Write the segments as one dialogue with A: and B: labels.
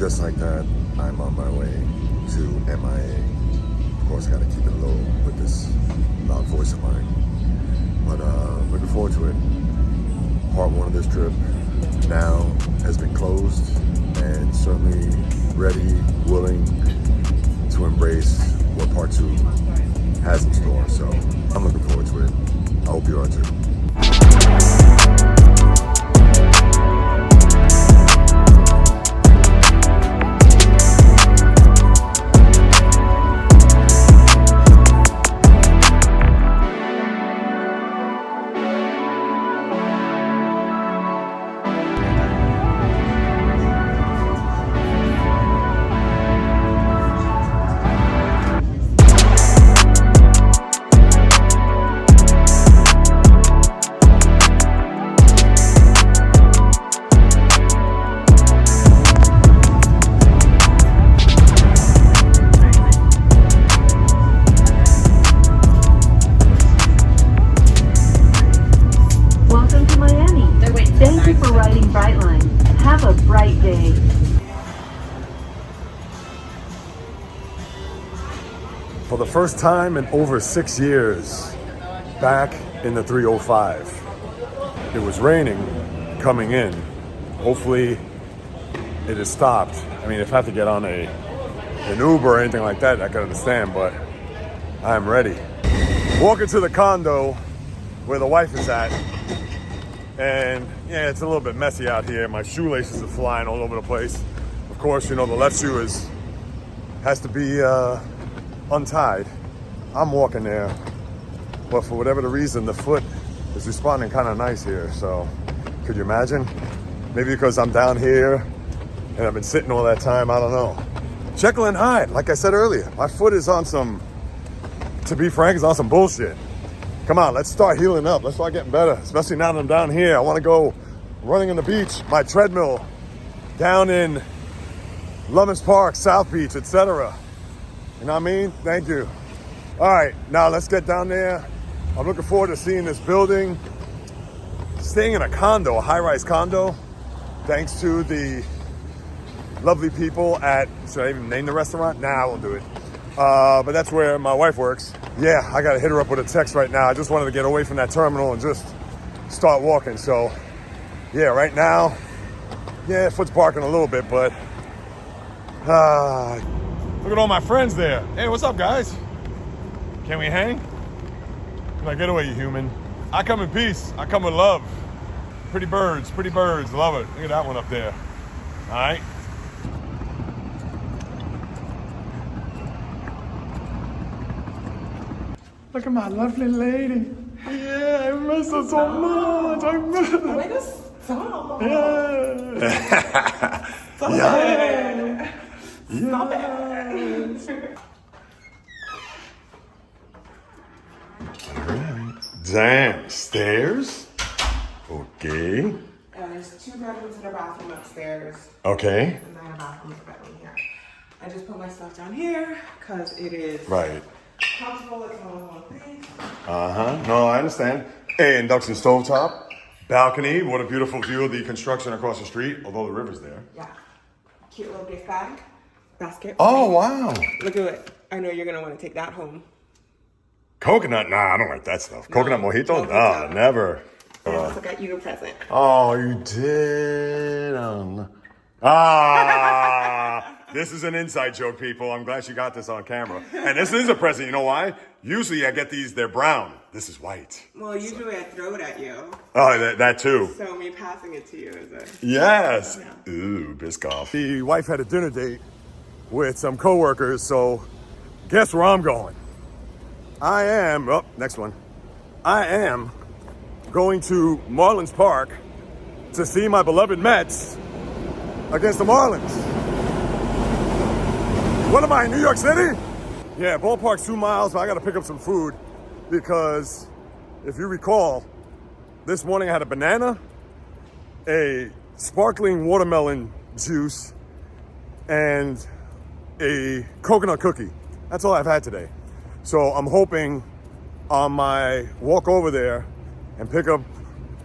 A: just like that, I'm on my way to MIA. Of course, I gotta keep it low with this loud voice of mine. But looking forward to it. Part one of this trip now has been closed, and certainly ready, willing to embrace what part two has in store. So I'm looking forward to it. I hope you are too. For the first time in over 6 years, back in the 305. It was raining coming in. Hopefully it has stopped. I mean, if I have to get on an Uber or anything like that, I can understand, but I'm ready. Walking to the condo where the wife is at, and yeah, it's a little bit messy out here. My shoelaces are flying all over the place. Of course, you know, the left shoe has to be untied. I'm walking there, but for whatever the reason, the foot is responding kind of nice here. So could you imagine? Maybe because I'm down here and I've been sitting all that time, I don't know. Jekyll and Hyde, like I said earlier, my foot is on some, to be frank, is on some bullshit. Come on, let's start healing up. Let's start getting better, especially now that I'm down here. I want to go running on the beach, my treadmill down in Lummis Park, South Beach, etc. You know what I mean? Thank you. All right, now let's get down there. I'm looking forward to seeing this building. Staying in a condo, a high-rise condo, thanks to the lovely people at, should I even name the restaurant? Nah, I won't do it. But that's where my wife works. Yeah, I gotta hit her up with a text right now. I just wanted to get away from that terminal and just start walking. So, yeah, right now, yeah, foot's barking a little bit, but look at all my friends there. Hey, what's up, guys? Can we hang? Like, get away, you human. I come in peace. I come with love. Pretty birds, love it. Look at that one up there. All right. Look at my lovely lady. Yeah, I miss her so much. I miss her.
B: Oh my God, stop.
A: Yeah.
B: Stop
A: Yeah.
B: it. Stop it.
A: Damn, stairs? Okay.
B: There's 2 bedrooms and a bathroom upstairs.
A: Okay.
B: And then a bathroom and a bedroom here. I just put my stuff down here because it is
A: Right.
B: comfortable. It's all in one place.
A: No, I understand. Hey, induction stovetop, balcony. What a beautiful view of the construction across the street, although the river's there.
B: Yeah. Cute little gift bag. Basket.
A: Oh, wow.
B: Look at it. I know you're going to want to take that home.
A: Coconut? Nah, I don't like that stuff. Coconut mojito?
B: Mojito.
A: Nah, never.
B: I also got you a present.
A: Oh, you did. This is an inside joke, people. I'm glad you got this on camera. And this is a present. You know why? Usually I get these, they're brown. This is white.
B: Well, usually I throw it at you.
A: Oh, that too.
B: So me passing it to you is a...
A: Yes.
B: Yeah.
A: Ooh, Biscoff. The wife had a dinner date with some coworkers, so guess where I'm going? Next one. I am going to Marlins Park to see my beloved Mets against the Marlins. What am I, in New York City? Yeah, ballpark's 2 miles, but I gotta pick up some food because if you recall, this morning I had a banana, a sparkling watermelon juice, and a coconut cookie. That's all I've had today. So I'm hoping on my walk over there and pick up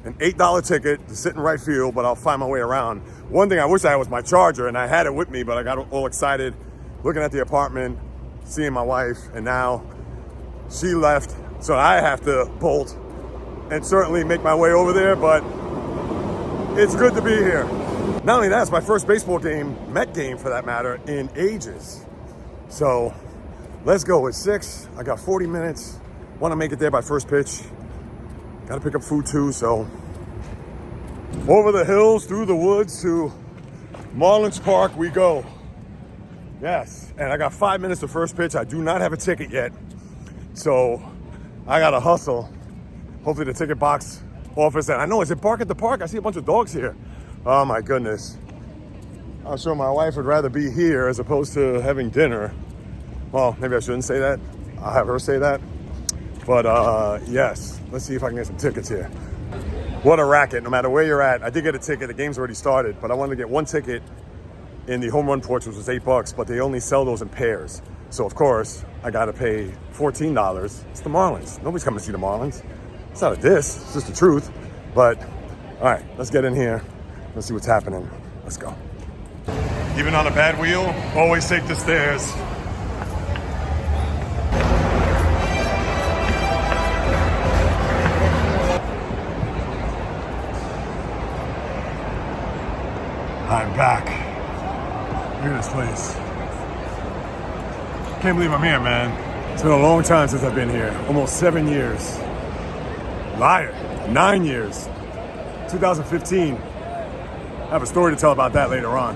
A: an $8 ticket to sit in right field, but I'll find my way around. One thing I wish I had was my charger, and I had it with me, but I got all excited looking at the apartment, seeing my wife, and now she left, so I have to bolt and certainly make my way over there, but it's good to be here. Not only that, it's my first baseball game, Met game for that matter, in ages. So let's go. It's 6. I got 40 minutes. Want to make it there by first pitch. Got to pick up food too, so over the hills, through the woods to Marlins Park we go. Yes, and I got 5 minutes to first pitch. I do not have a ticket yet, so I got to hustle. Hopefully the ticket box office, and I know, is it Bark at the Park? I see a bunch of dogs here. Oh my goodness. I'm sure my wife would rather be here as opposed to having dinner. Well, maybe I shouldn't say that. I'll have her say that. But yes, let's see if I can get some tickets here. What a racket, no matter where you're at. I did get a ticket, the game's already started, but I wanted to get one ticket in the home run porch, which was $8, but they only sell those in pairs. So of course, I gotta pay $14. It's the Marlins. Nobody's coming to see the Marlins. It's not a diss, it's just the truth. But, all right, let's get in here. Let's see what's happening. Let's go. Even on a bad wheel, always take the stairs. I'm back. Look at this place. Can't believe I'm here, man. It's been a long time since I've been here. Almost 7 years. Liar. 9 years. 2015. I have a story to tell about that later on.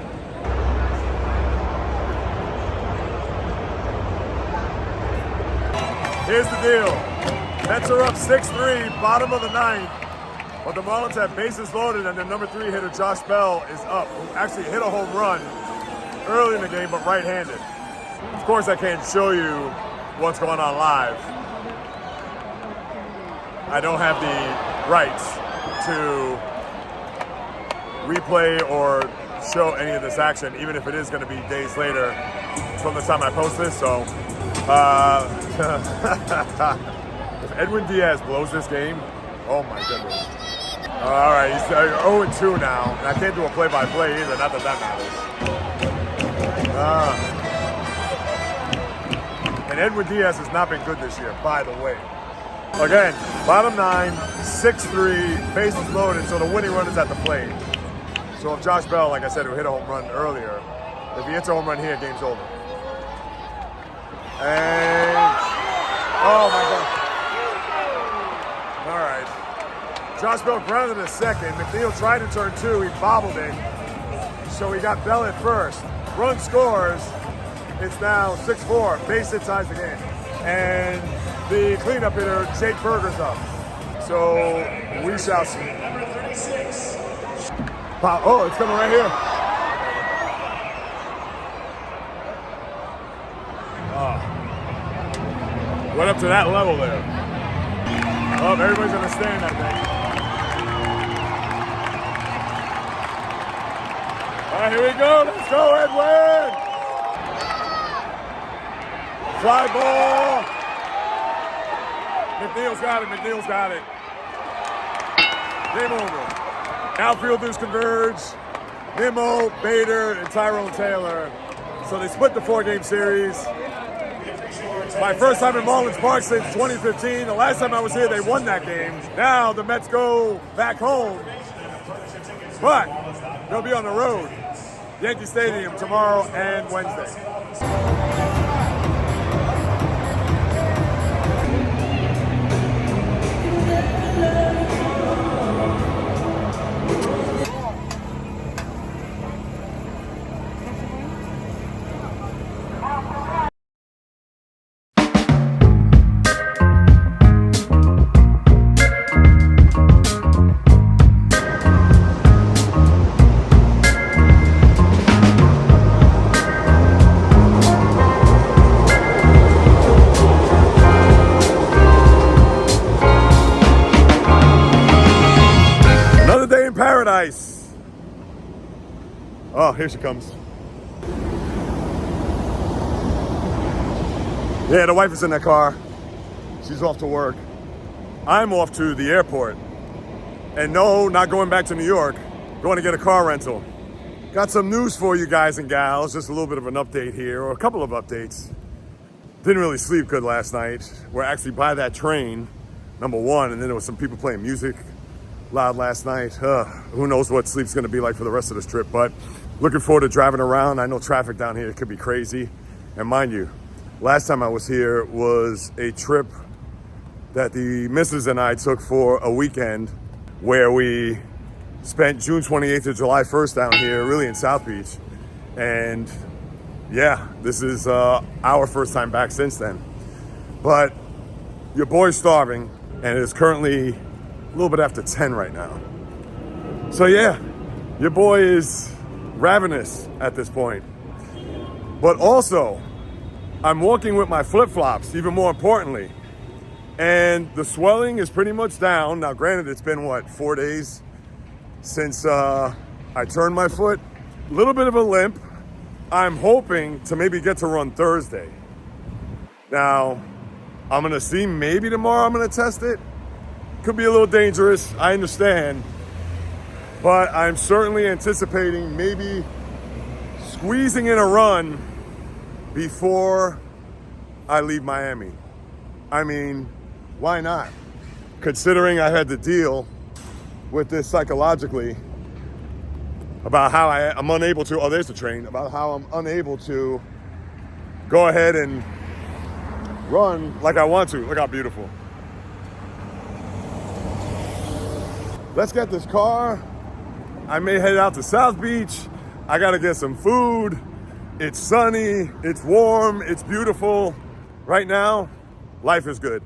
A: Here's the deal. Mets are up 6-3, bottom of the ninth. But the Marlins have bases loaded, and their number 3 hitter, Josh Bell, is up, who actually hit a home run early in the game, but right-handed. Of course, I can't show you what's going on live. I don't have the rights to replay or show any of this action, even if it is going to be days later from the time I post this. So, if Edwin Diaz blows this game, oh my goodness. All right, he's 0-2 now, and I can't do a play-by-play either, not that that matters. And Edwin Diaz has not been good this year, by the way. Again, bottom 9, 6-3, bases loaded, so the winning run is at the plate. So if Josh Bell, like I said, who hit a home run earlier, if he hits a home run here, game's over. And, oh my God. All right. Josh Bell grounded a second. McNeil tried to turn 2, he bobbled it. So he got Bell at first. Run scores. It's now 6-4. Base hit ties the game. And the cleanup hitter, Jake Berger's up. So we shall see. Oh, it's coming right here. Oh. Went up to that level there. Oh, everybody's gonna stand, I think. All right, here we go. Let's go, Edwin. Fly ball. McNeil's got it. McNeil's got it. Game over. Outfielders converge. Nimmo, Bader, and Tyrone Taylor. So they split the 4-game series. My first time in Marlins Park since 2015. The last time I was here, they won that game. Now the Mets go back home, but they'll be on the road. Yankee Stadium tomorrow and Wednesday. Paradise. Oh, here she comes. Yeah, the wife is in that car. She's off to work. I'm off to the airport. And no, not going back to New York, going to get a car rental. Got some news for you guys and gals, just a little bit of an update here, or a couple of updates. Didn't really sleep good last night. We're actually by that train, number one, and then there was some people playing music loud last night. Who knows what sleep's gonna be like for the rest of this trip, but looking forward to driving around. I know traffic down here could be crazy. And mind you, last time I was here was a trip that the missus and I took for a weekend where we spent June 28th to July 1st down here, really in South Beach. And yeah, this is our first time back since then. But your boy's starving, and it is currently a little bit after 10 right now. So yeah, your boy is ravenous at this point. But also, I'm walking with my flip-flops, even more importantly. And the swelling is pretty much down. Now, granted, it's been, 4 days since I turned my foot. A little bit of a limp. I'm hoping to maybe get to run Thursday. Now, I'm gonna see, maybe tomorrow I'm gonna test it. Could be a little dangerous, I understand. But I'm certainly anticipating maybe squeezing in a run before I leave Miami. I mean, why not? Considering I had to deal with this psychologically about how I'm unable to, there's the train, about how I'm unable to go ahead and run like I want to. Look how beautiful. Let's get this car. I may head out to South Beach. I gotta get some food. It's sunny, it's warm, it's beautiful. Right now, life is good.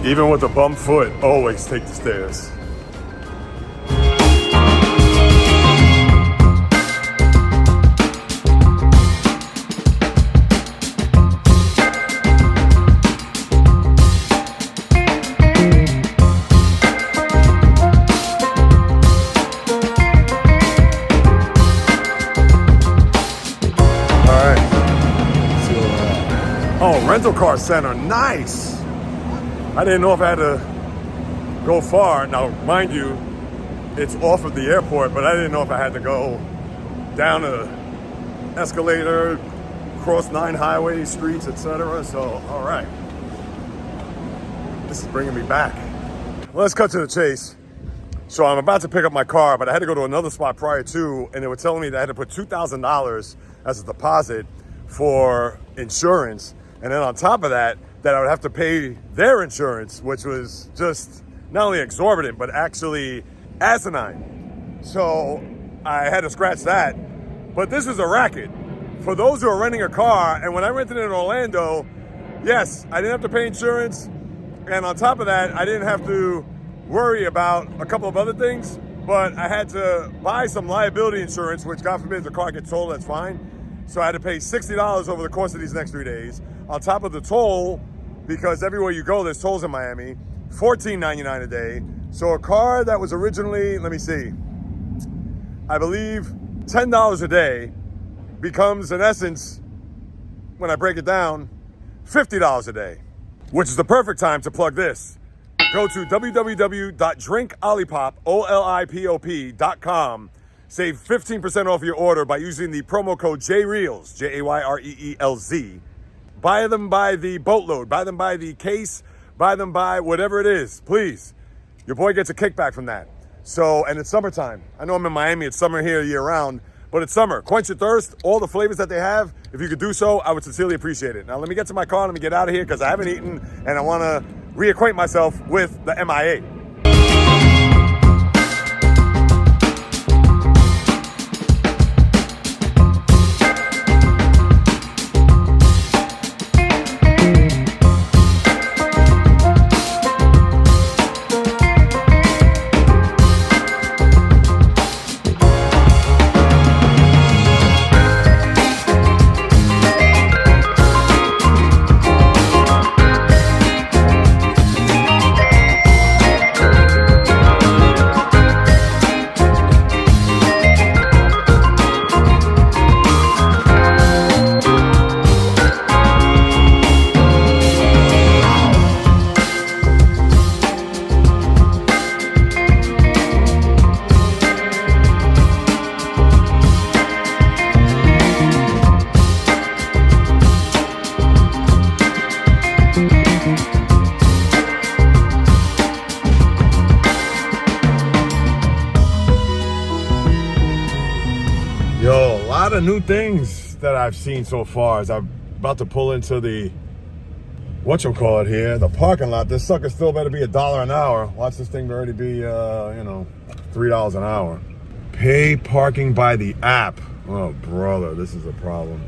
A: Even with a bum foot, always take the stairs. Rental car center, nice. I didn't know if I had to go far. Now, mind you, it's off of the airport, but I didn't know if I had to go down a escalator, cross 9 highways, streets, etc. So, all right. This is bringing me back. Let's cut to the chase. So I'm about to pick up my car, but I had to go to another spot prior to, and they were telling me that I had to put $2,000 as a deposit for insurance. And then on top of that, I would have to pay their insurance, which was just not only exorbitant, but actually asinine. So I had to scratch that. But this is a racket. For those who are renting a car, and when I rented in Orlando, yes, I didn't have to pay insurance. And on top of that, I didn't have to worry about a couple of other things, but I had to buy some liability insurance, which God forbid the car gets totaled, that's fine. So I had to pay $60 over the course of these next 3 days. On top of the toll, because everywhere you go, there's tolls in Miami, $14.99 a day. So a car that was originally, let me see, I believe $10 a day becomes, in essence, when I break it down, $50 a day, which is the perfect time to plug this. Go to www.drinkolipop.com. Save 15% off your order by using the promo code JREELZ, JAYREELZ. Buy them by the boatload, buy them by the case, buy them by whatever it is, please. Your boy gets a kickback from that. So, and it's summertime. I know I'm in Miami, it's summer here year round, but it's summer. Quench your thirst, all the flavors that they have. If you could do so, I would sincerely appreciate it. Now let me get to my car, let me get out of here because I haven't eaten and I want to reacquaint myself with the MIA. lot of new things that I've seen so far as I'm about to pull into the, whatchamacallit here, the parking lot. This sucker still better be $1 an hour. Watch this thing already be, $3 an hour. Pay parking by the app. Oh, brother, this is a problem.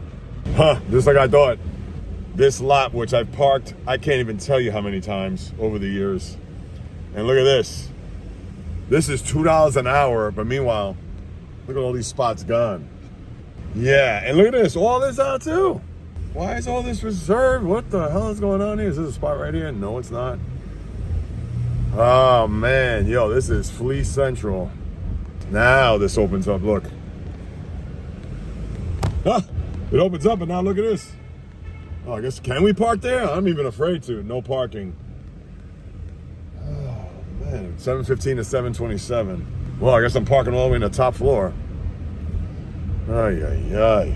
A: Just like I thought. This lot, which I've parked, I can't even tell you how many times over the years. And look at this. This is $2 an hour, but meanwhile, look at all these spots gone. Yeah, and look at this, all this out too. Why is all this reserved? What the hell is going on here? Is this a spot right here? No, it's not. Oh man, yo, this is Flea Central. Now this opens up, look. It opens up, and now look at this. Oh, I guess, can we park there? I'm even afraid to. No parking. Oh, man. 7:15 to 7:27. Well, I guess I'm parking all the way in the top floor. Ay, ay, ay.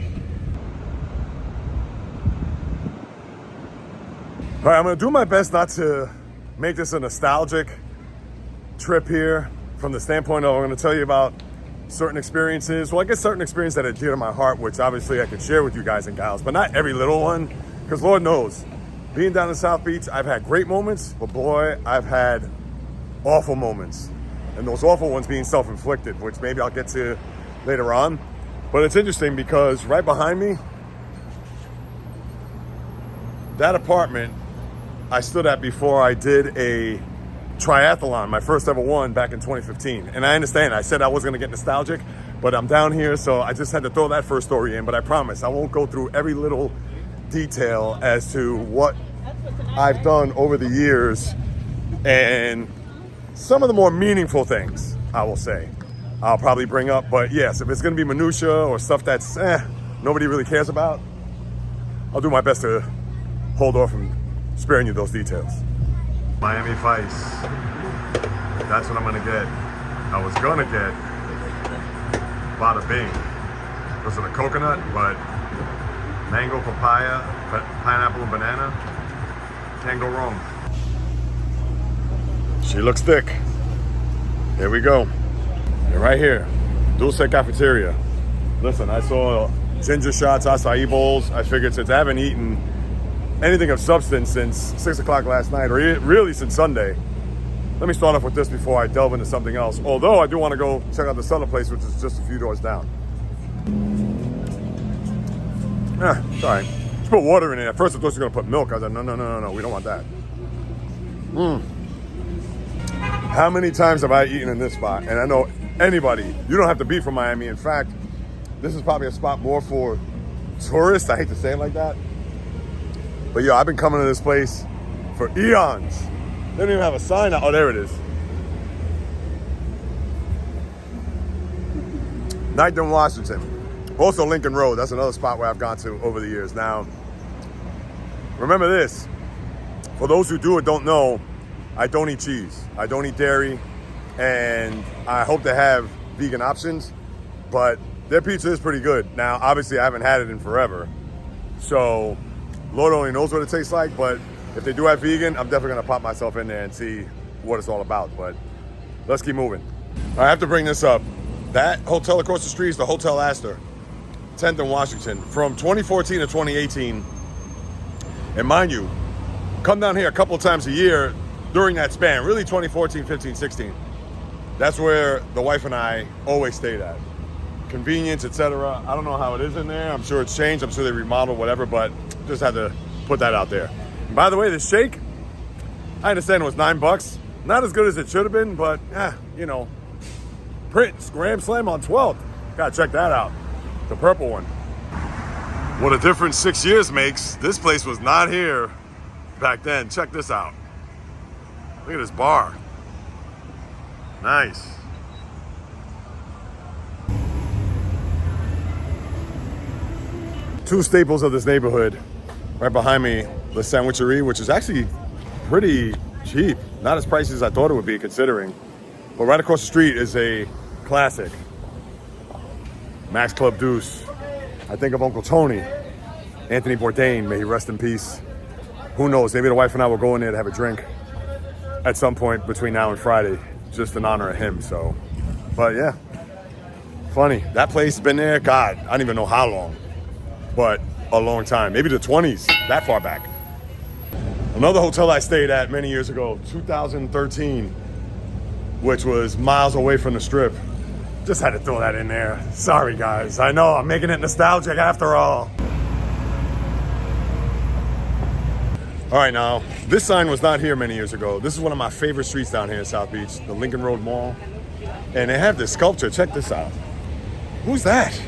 A: All right, I'm going to do my best not to make this a nostalgic trip here from the standpoint of I'm going to tell you about certain experiences. Well, I guess certain experiences that are dear to my heart, which obviously I could share with you guys and gals, but not every little one. Because Lord knows, being down in South Beach, I've had great moments, but boy, I've had awful moments. And those awful ones being self-inflicted, which maybe I'll get to later on. But it's interesting because right behind me, that apartment I stood at before I did a triathlon, my first ever one back in 2015. And I understand, I said I was gonna get nostalgic, but I'm down here, so I just had to throw that first story in. But I promise I won't go through every little detail as to what I've done over the years and some of the more meaningful things, I will say, I'll probably bring up. But yes, if it's gonna be minutia or stuff that's nobody really cares about, I'll do my best to hold off from sparing you those details. Miami Vice, that's what I'm gonna get. I was gonna get Bada Bing. Was it a coconut? But mango, papaya, pineapple, and banana. Can't go wrong. She looks thick. Here we go. And right here, Dulce Cafeteria. Listen, I saw ginger shots, acai bowls. I figured since I haven't eaten anything of substance since 6 o'clock last night, or really since Sunday, let me start off with this before I delve into something else. Although I do want to go check out this other place, which is just a few doors down. It's all right. Just put water in it. At first I thought she was going to put milk. I was like, no, we don't want that. How many times have I eaten in this spot? And I know anybody, you don't have to be from Miami. In fact, this is probably a spot more for tourists. I hate to say it like that. But yo, I've been coming to this place for eons. They don't even have a sign out. Oh, there it is. Knighton, Washington. Also Lincoln Road. That's another spot where I've gone to over the years. Now, remember this. For those who do or don't know, I don't eat cheese. I don't eat dairy. And I hope to have vegan options. But their pizza is pretty good. Now, obviously, I haven't had it in forever. So, Lord only knows what it tastes like. But if they do have vegan, I'm definitely going to pop myself in there and see what it's all about. But let's keep moving. I have to bring this up. That hotel across the street is the Hotel Astor, 10th and Washington, from 2014 to 2018. And mind you, come down here a couple of times a year during that span, really 2014, 15, 16. That's where the wife and I always stayed at. Convenience, etc. I don't know how it is in there. I'm sure it's changed. I'm sure they remodeled, whatever, but just had to put that out there. And by the way, this shake, I understand it was $9. Not as good as it should have been, but Prince, Grand Slam on 12th. Gotta check that out. The purple one. What a difference 6 years makes. This place was not here back then. Check this out. Look at this bar. Nice. Two staples of this neighborhood. Right behind me, the Sandwichery, which is actually pretty cheap. Not as pricey as I thought it would be, considering. But right across the street is a classic. Max Club Deuce. I think of Uncle Tony. Anthony Bourdain, may he rest in peace. Who knows, maybe the wife and I will go in there to have a drink at some point between now and Friday, just in honor of him, so. But yeah, Funny, that place has been there, God, I don't even know how long, but a long time. Maybe the 20s, that far back. Another hotel I stayed at many years ago, 2013, which was miles away from the Strip. Just had to throw that in there. Sorry, guys. I know, I'm making it nostalgic after all. All right, now, this sign was not here many years ago. This is one of my favorite streets down here in South Beach, the Lincoln Road Mall. And they have this sculpture. Check this out. Who's that?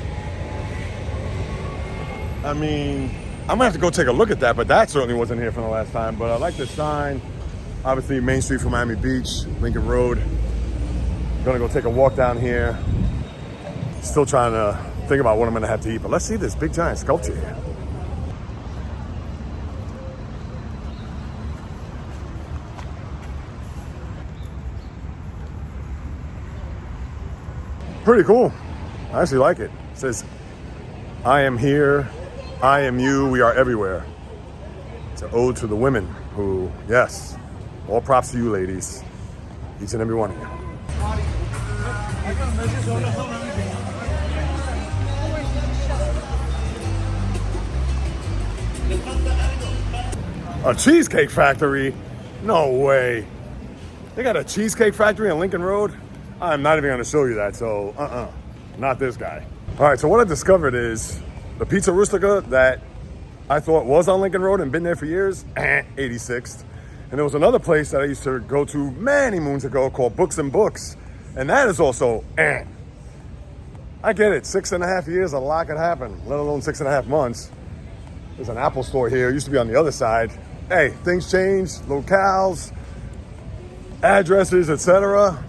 A: I mean, I'm gonna have to go take a look at that, but that certainly wasn't here from the last time. But I like this sign. Obviously, Main Street from Miami Beach, Lincoln Road. Gonna go take a walk down here. Still trying to think about what I'm gonna have to eat, but let's see this big giant sculpture here. Pretty cool. I actually like it. It says, I am here, I am you, we are everywhere. It's an ode to the women who, yes, all props to you ladies, each and every one of you. A cheesecake factory? No way. They got a cheesecake factory on Lincoln Road? I'm not even gonna show you that, so not this guy. All right, so what I discovered is the Pizza Rustica that I thought was on Lincoln Road and been there for years, 86th. And there was another place that I used to go to many moons ago called Books and Books. And that is also, I get it, 6.5 years, a lot could happen, let alone 6.5 months. There's an Apple store here, it used to be on the other side. Hey, things change, locales, addresses, etc.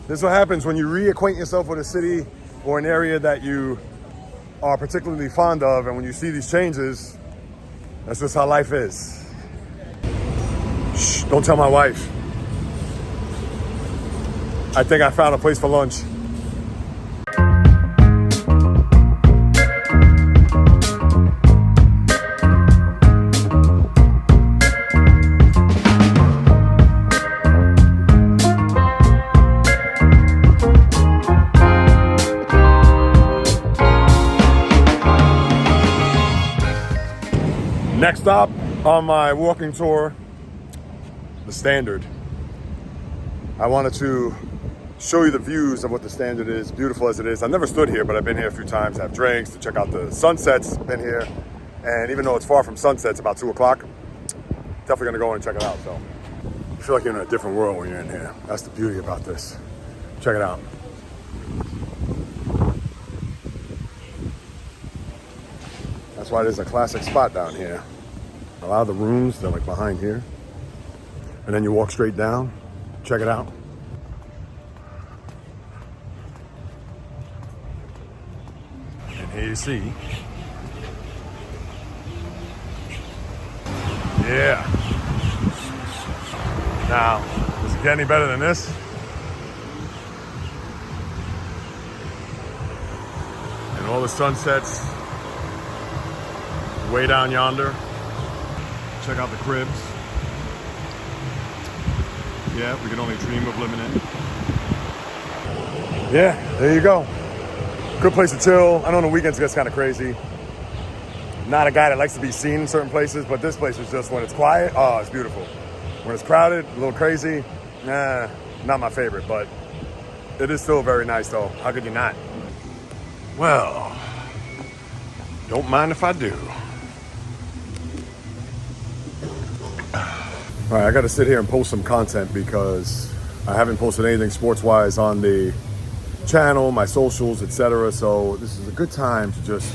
A: This is what happens when you reacquaint yourself with a city or an area that you are particularly fond of, and when you see these changes, that's just how life is. Shh, don't tell my wife. I think I found a place for lunch. Next stop on my walking tour, the Standard. I wanted to show you the views of what the Standard is, beautiful as it is. I've never stood here, but I've been here a few times to have drinks, to check out the sunsets, been here. And even though it's far from sunset, it's about 2 o'clock, definitely gonna go in and check it out. So I feel like you're in a different world when you're in here. That's the beauty about this. Check it out. That's why there's a classic spot down here. A lot of the rooms, they're like behind here. And then you walk straight down, check it out. And here you see. Yeah. Now, does it get any better than this? And all the sunsets way down yonder. Check out the cribs. Yeah, we can only dream of living in. Yeah, there you go. Good place to chill. I know on the weekends it gets kind of crazy. Not a guy that likes to be seen in certain places, but this place is just, when it's quiet, oh, it's beautiful. When it's crowded, a little crazy, nah, not my favorite, but it is still very nice though. How could you not? Well, don't mind if I do. All right, I got to sit here and post some content because I haven't posted anything sports-wise on the channel, my socials, etc. So this is a good time to just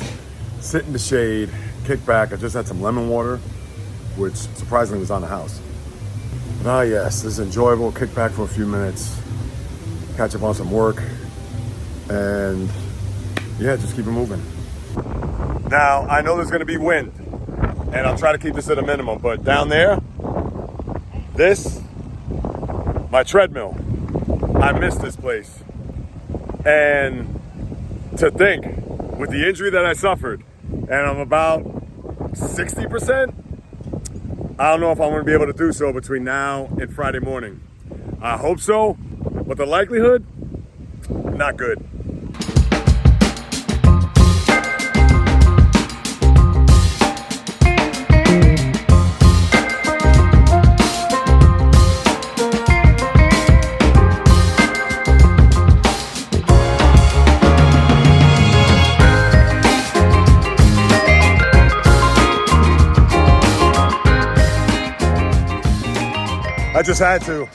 A: sit in the shade, kick back. I just had some lemon water, which surprisingly was on the house. But yes, this is enjoyable. Kick back for a few minutes, catch up on some work, and yeah, just keep it moving. Now, I know there's going to be wind, and I'll try to keep this at a minimum, but down there, this, my treadmill, I miss this place. And to think, with the injury that I suffered, and I'm about 60%, I don't know if I'm gonna be able to do so between now and Friday morning. I hope so, but the likelihood, not good. just had to.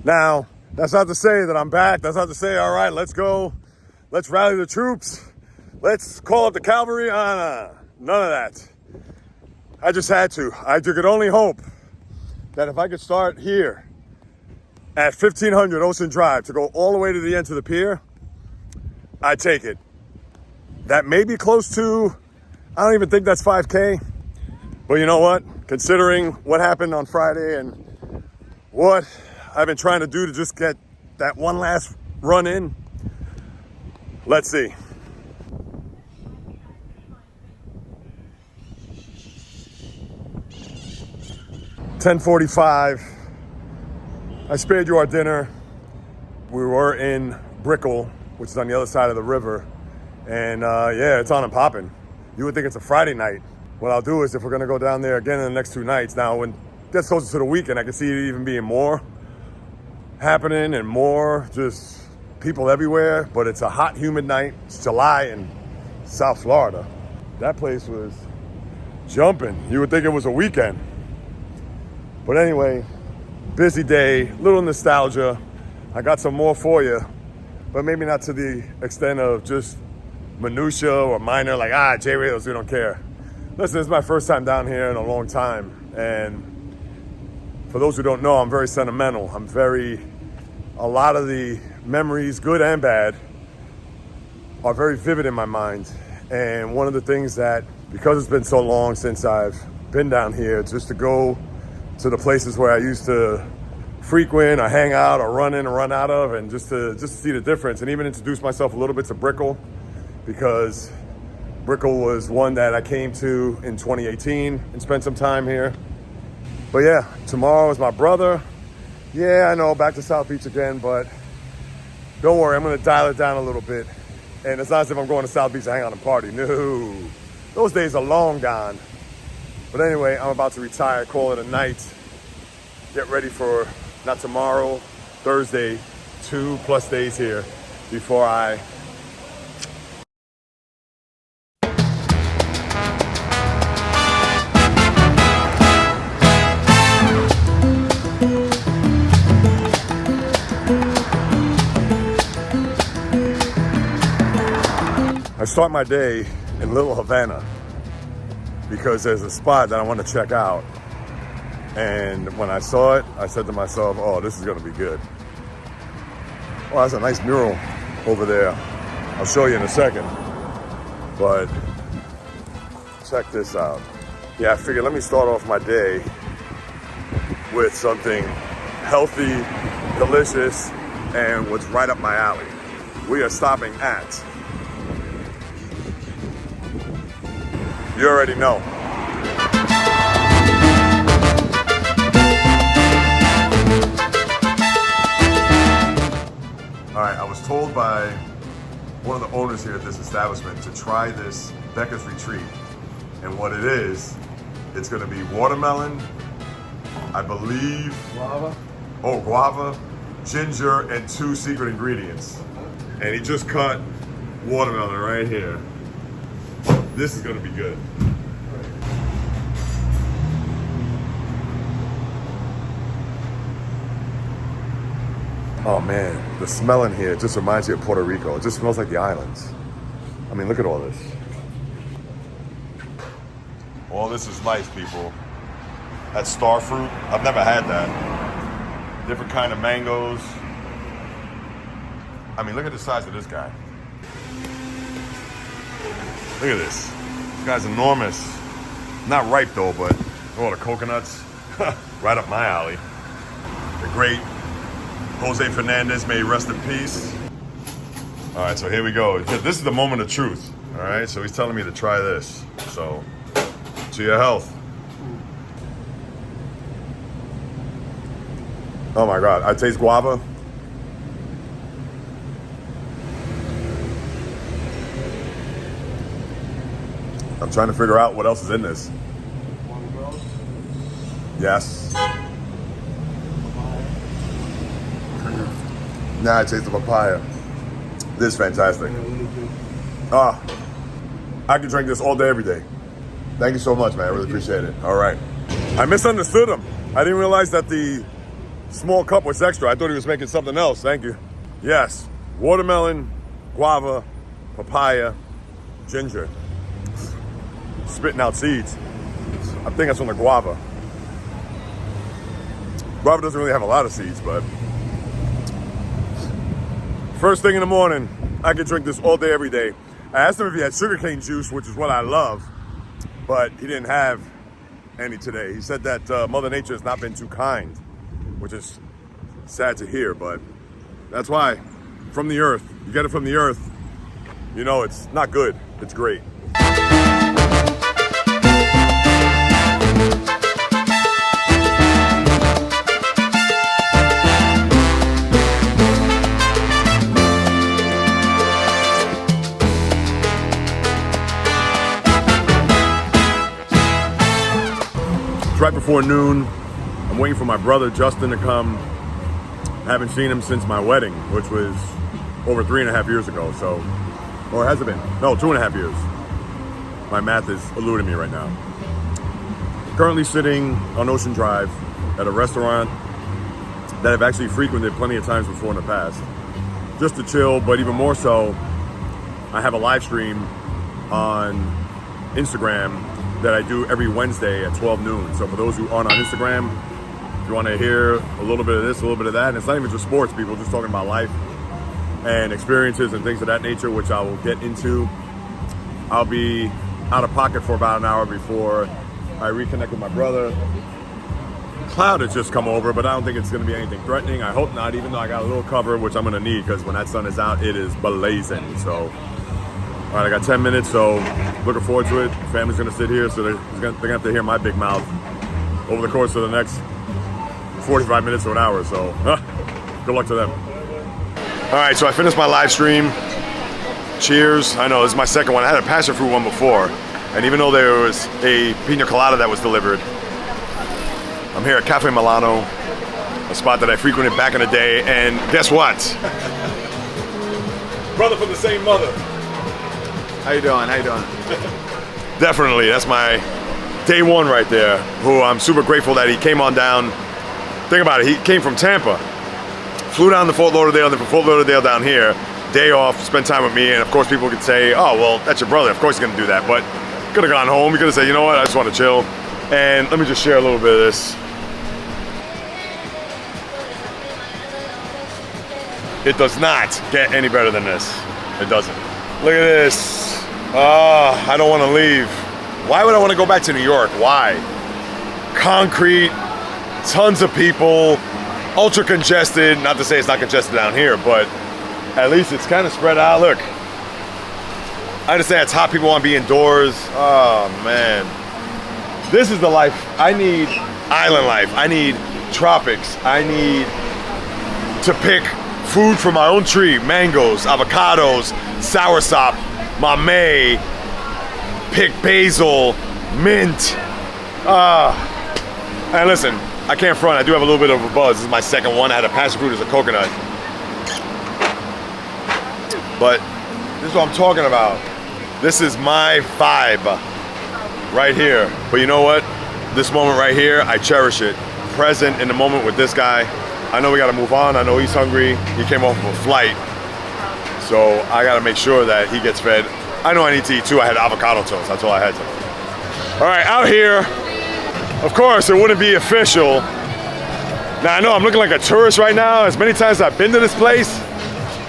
A: Now, that's not to say that I'm back. That's not to say, all right, let's go. Let's rally the troops. Let's call up the cavalry. None of that. I just had to. I could only hope that if I could start here at 1500 Ocean Drive to go all the way to the end to the pier, I'd take it. That may be close to, I don't even think that's 5K. But you know what? Considering what happened on Friday and what I've been trying to do to just get that one last run in, let's see. $10:45. I spared you our dinner. We were in Brickell, which is on the other side of the river. And yeah, it's on and popping. You would think it's a Friday night. What I'll do is if we're gonna go down there again in the next 2 nights, now when it gets closer to the weekend, I can see it even being more happening and more just people everywhere. But it's a hot, humid night. It's July in South Florida. That place was jumping. You would think it was a weekend. But anyway, busy day, little nostalgia. I got some more for you, but maybe not to the extent of just minutia or minor, like, J-Rails, we don't care. Listen, this is my first time down here in a long time. And for those who don't know, I'm very sentimental. A lot of the memories, good and bad, are very vivid in my mind. And one of the things that, because it's been so long since I've been down here, just to go to the places where I used to frequent or hang out or run in and run out of, and just to see the difference, and even introduce myself a little bit to Brickell, because Brickell was one that I came to in 2018 and spent some time here. But yeah, tomorrow is my brother. Yeah, I know, back to South Beach again, but don't worry, I'm gonna dial it down a little bit. And it's not as if I'm going to South Beach to hang out and party. No, those days are long gone. But anyway, I'm about to retire, call it a night. Get ready for, not tomorrow, Thursday, 2+ days here before I start my day in Little Havana, because there's a spot that I want to check out. And when I saw it, I said to myself, oh, this is going to be good. Oh, that's a nice mural over there. I'll show you in a second. But check this out. Yeah, I figured let me start off my day with something healthy, delicious, and what's right up my alley. We are stopping at, you already know, all right, I was told by one of the owners here at this establishment to try this Becca's Retreat. And what it is, it's gonna be watermelon, I believe, guava, ginger, and 2 secret ingredients. And he just cut watermelon right here. This is gonna be good. Oh man, the smell in here just reminds you of Puerto Rico. It just smells like the islands. I mean, look at all this. All this is nice, people. That's star fruit. I've never had that. Different kind of mangoes. I mean, look at the size of this guy. Look at this. This guy's enormous. Not ripe though, but the coconuts. Right up my alley. The great Jose Fernandez, may he rest in peace. All right, so here we go. This is the moment of truth. All right, so he's telling me to try this. So, to your health. Oh my God, I taste guava. I'm trying to figure out what else is in this. Yes. Now I taste the papaya. This is fantastic. I can drink this all day, every day. Thank you so much, man. I really appreciate it. All right. I misunderstood him. I didn't realize that the Small cup was extra. I thought he was making something else. Thank you. Yes, watermelon, guava, papaya, ginger. Spitting out seeds. I think that's from the guava. Guava doesn't really have a lot of seeds, but first thing in the morning, I could drink this all day, every day. I asked him if he had sugarcane juice, which is what I love, but he didn't have any today. He said that Mother Nature has not been too kind, which is sad to hear, but that's why. From the earth. You get it from the earth, you know it's not good, it's great. It's right before noon. I'm waiting for my brother Justin to come. I haven't seen him since my wedding, which was over 3.5 years ago, so, or has it been? No, 2.5 years. My math is eluding me right now. Currently sitting on Ocean Drive at a restaurant that I've actually frequented plenty of times before in the past, just to chill, but even more so, I have a live stream on Instagram that I do every Wednesday at 12 noon. So for those who aren't on Instagram, if you want to hear a little bit of this, a little bit of that, and it's not even just sports, people just talking about life and experiences and things of that nature, which I will get into. I'll be out of pocket for about an hour before I reconnect with my brother. Cloud has just come over, but I don't think it's going to be anything threatening. I hope not, even though I got a little cover, which I'm going to need, because when that sun is out, it is blazing. So, all right, I got 10 minutes, so looking forward to it. Family's going to sit here, so they're going to have to hear my big mouth over the course of the next 45 minutes to an hour. So, good luck to them. All right, so I finished my live stream. Cheers. I know, this is my second one. I had a passion fruit one before, and even though there was a pina colada that was delivered, I'm here at Cafe Milano, a spot that I frequented back in the day, and guess what? Brother from the same mother.
C: How you doing? How you doing?
A: Definitely, that's my day one right there, who I'm super grateful that he came on down. Think about it, he came from Tampa, flew down to Fort Lauderdale, and then from Fort Lauderdale down here, day off, spend time with me, and of course people could say, oh, well, that's your brother, of course he's gonna do that, but could have gone home, he could have said, you know what, I just want to chill, and let me just share a little bit of this. It does not get any better than this. It doesn't. Look at this. Oh, I don't want to leave. Why would I want to go back to New York? Why? Concrete, tons of people, ultra congested. Not to say it's not congested down here, but at least it's kind of spread out. Look, I understand it's hot, people want to be indoors. Oh, man. This is the life. I need island life. I need tropics. I need to pick food from my own tree. Mangoes, avocados, soursop, mamey, pick basil, mint. And listen, I can't front, I do have a little bit of a buzz. This is my second one. I had a passion fruit as a coconut. But this is what I'm talking about. This is my vibe right here. But you know what? This moment right here, I cherish it. Present in the moment with this guy. I know we gotta move on. I know he's hungry. He came off of a flight. So I gotta make sure that he gets fed. I know I need to eat too. I had avocado toast, that's all I had to. All right, out here, of course, it wouldn't be official. Now I know I'm looking like a tourist right now, as many times as I've been to this place,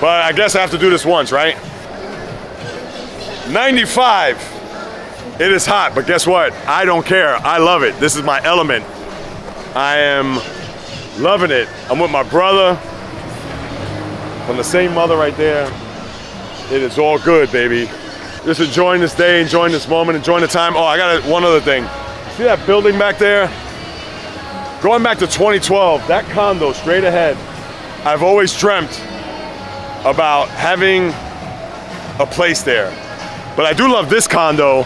A: but I guess I have to do this once, right? 95, it is hot, but guess what? I don't care, I love it. This is my element. I am loving it. I'm with my brother from the same mother right there. It is all good, baby. Just enjoying this day, enjoying this moment, enjoying the time. Oh, I got one other thing. See that building back there? Going back to 2012, that condo straight ahead, I've always dreamt about having a place there. But I do love this condo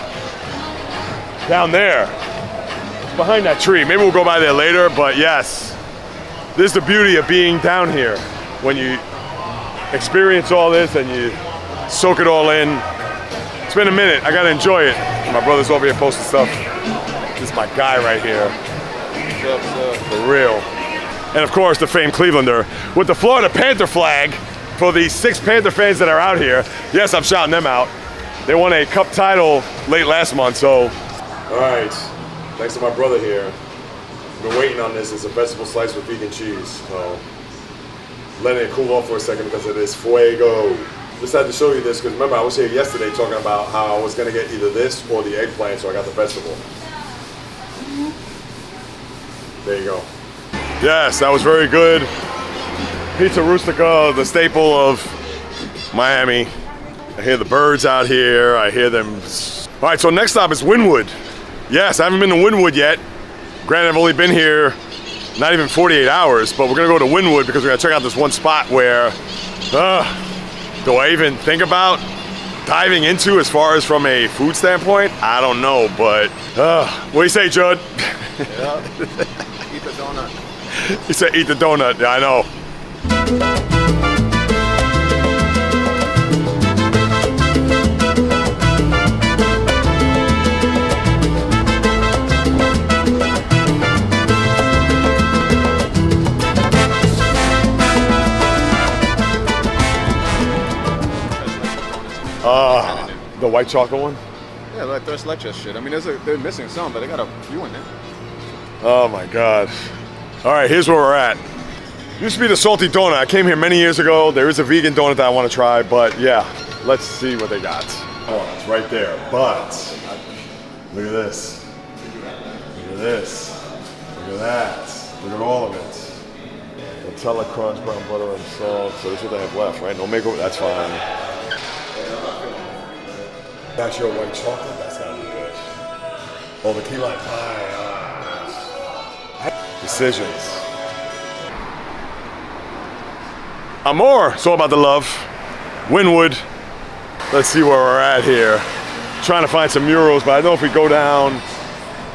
A: down there. It's behind that tree. Maybe we'll go by there later, but yes. This is the beauty of being down here. When you experience all this and you soak it all in. It's been a minute, I gotta enjoy it. My brother's over here posting stuff. This is my guy right here. For real. and of course the famed Clevelander, with the Florida Panther flag for the 6 Panther fans that are out here. Yes, I'm shouting them out. They won a cup title late last month, so. All right, thanks to my brother here. Been waiting on this. It's a vegetable slice with vegan cheese. So letting it cool off for a second because it is fuego. Just had to show you this because remember I was here yesterday talking about how I was gonna get either this or the eggplant, so I got the vegetable. There you go. Yes, that was very good. Pizza Rustica, the staple of Miami. I hear the birds out here. I hear them. All right, so next stop is Wynwood. Yes, I haven't been to Wynwood yet. Granted, I've only been here not even 48 hours, but we're gonna go to Wynwood because we're gonna check out this one spot where, do I even think about diving into as far as from a food standpoint? I don't know, but what do you say, Judd?
C: Yeah. Eat the donut.
A: He said eat the donut. Yeah, I know. The white chocolate one?
C: Yeah, like Tres Leches shit. I mean, they're missing some, but they got a few in there.
A: Oh my God. All right, here's where we're at. Used to be the Salty Donut. I came here many years ago. There is a vegan donut that I want to try, but yeah, let's see what they got. Oh, it's right there, but look at this. Look at this. Look at that. Look at all of it. Nutella crunch, brown butter, and salt. So this is what they have left, right? No makeover, that's fine. That's your white chocolate? That's gotta be good. Oh, the key lime pie. Decisions. Amor, it's all about the love. Wynwood. Let's see where we're at here. Trying to find some murals, but I know if we go down,